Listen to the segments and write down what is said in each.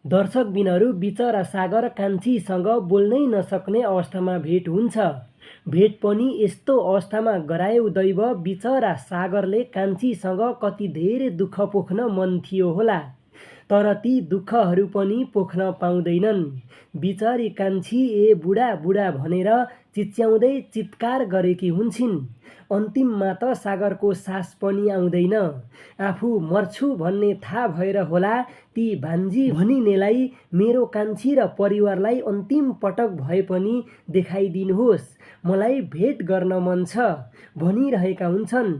दर्शकबिनहरू बिचरा सागर कान्छीसँग बोल्नै नसक्ने अवस्थामा भेट हुन्छ। भेट पनि यस्तो अवस्थामा गरायो दैव, बिचरा सागरले कान्छीसँग कति धेरै दुःख पोख्न मन थियो होला, तर ती दुःखहरू पनि पोख्न पाउँदैनन्। बिचरी कान्छी ए बुढा बुढा भनेर चिच्याउँदै चित्कार गरेकी हुन्छन्। अन्तिममा त सागरको सास पनि आउँदैन। आफू मर्छु भन्ने थाहा भएर होला ती भान्जी भनिनेलाई मेरो कान्छी र परिवारलाई अन्तिम पटक भए पनि देखाइदिनुहोस्, मलाई भेट गर्न मन छ भनिरहेका हुन्छन्।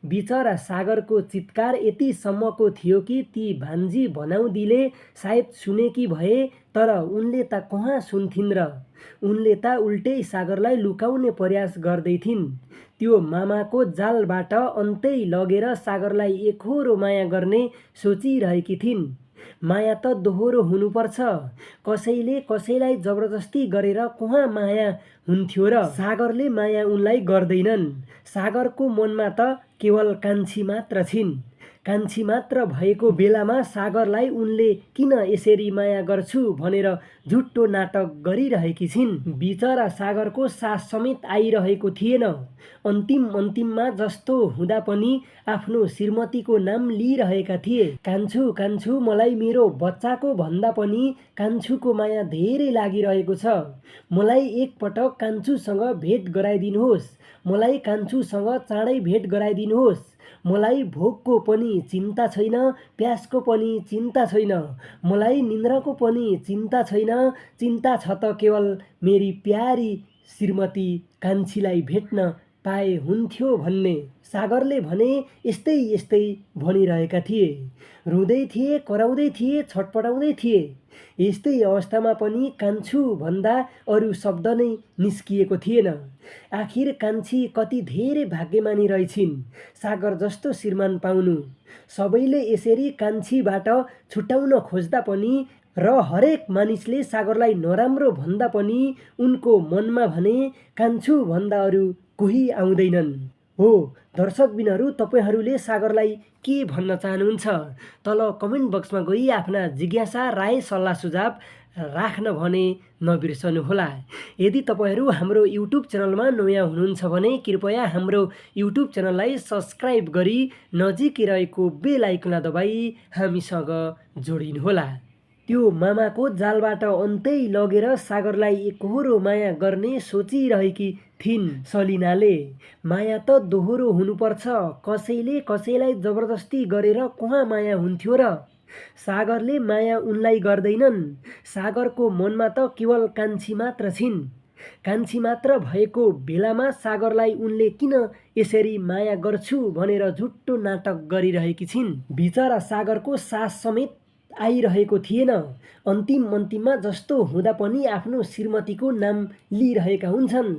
बिचरा सागरको चित्कार यतिसम्मको थियो कि ती भान्जी भनाउँदीले सायद सुनेकी भए, तर उनले त कहाँ सुन्थिन् र। उनले त उल्टै सागरलाई लुकाउने प्रयास गर्दैथिन्। त्यो मामाको जालबाट अन्तै लगेर सागरलाई एकोहोरो माया गर्ने सोचिरहेकी थिइन्। माया त दोहोरो हुनुपर्छ, कसैले कसैलाई जबरजस्ती गरेर कहाँ माया हुन्थ्यो र। सागरले माया उनलाई गर्दैनन्। सागरको मनमा त केवल कान्छी मात्र छिन्। कान्छी मात्र भएको बेलामा सागरलाई उनले किन यसरी माया गर्छु भनेर झुट्टो नाटक गरिरहेकी छिन्। बिचरा सागरको सास समेत आइरहेको थिएन। अन्तिममा जस्तो हुँदा पनि आफ्नो श्रीमतीको नाम लिइरहेका थिए। कान्छु कान्छु, मलाई मेरो बच्चाको भन्दा पनि कान्छुको माया धेरै लागिरहेको छ। मलाई एकपटक कान्छुसँग भेट गराइदिनुहोस्, मलाई कान्छुसँग चाँडै भेट गराइदिनुहोस्। मलाई भोकको पनि चिन्ता छैन, प्यासको पनि चिन्ता छैन, मलाई निन्द्राको पनि चिन्ता छैन। चिन्ता छ त केवल मेरी प्यारी श्रीमती कान्छीलाई भेट्न पाए हुन्थ्यो भन्ने। सागरले भने यस्तै यस्तै भनिरहेका थिए। रुँदै थिए, कराउँदै थिए, छटपटाउँदै थिए। यस्तै अवस्थामा पनि कान्छु भन्दा अरू शब्द नै निस्किएको थिएन। आखिर कान्छी कति धेरै भाग्यमानी रहेछिन् सागर जस्तो श्रीमान पाउनु। सबैले यसरी कान्छीबाट छुटाउन खोज्दा पनि र हरेक मानिसले सागरलाई नराम्रो भन्दा पनि उनको मनमा भने कान्छु भन्दा अरू कोही आउँदैनन्। हो दर्शकबिनहरू, तपाईँहरूले सागरलाई के भन्न चाहनुहुन्छ? तल कमेन्ट बक्समा गई आफ्ना जिज्ञासा, राय, सल्लाह सुझाव राख्न भने नबिर्सनुहोला। यदि तपाईँहरू हाम्रो युट्युब च्यानलमा नयाँ हुनुहुन्छ भने कृपया हाम्रो युट्युब च्यानललाई सब्सक्राइब गरी नजिकै रहेको बेल आइकनलाई दबाई हामीसँग जोडिनुहोला। त्यो मामाको जालबाट अन्तै लगेर सागरलाई एकोहोरो माया गर्ने सोचिरहेकी थिइन् सलिनाले। माया त दोहोरो हुनुपर्छ, कसैले कसैलाई जबरजस्ती गरेर कहाँ माया हुन्थ्यो र। सागरले माया उनलाई गर्दैनन्। सागरको मनमा त केवल कान्छी मात्र छिन्। कान्छी मात्र भएको बेलामा सागरलाई उनले किन यसरी माया गर्छु भनेर झुट्टो नाटक गरिरहेकी छिन्। बिचरा सागरको सास समेत आइरहेको थिएन। अन्तिममा जस्तो हुँदा पनि आफ्नो श्रीमतीको नाम लिइरहेका हुन्छन्।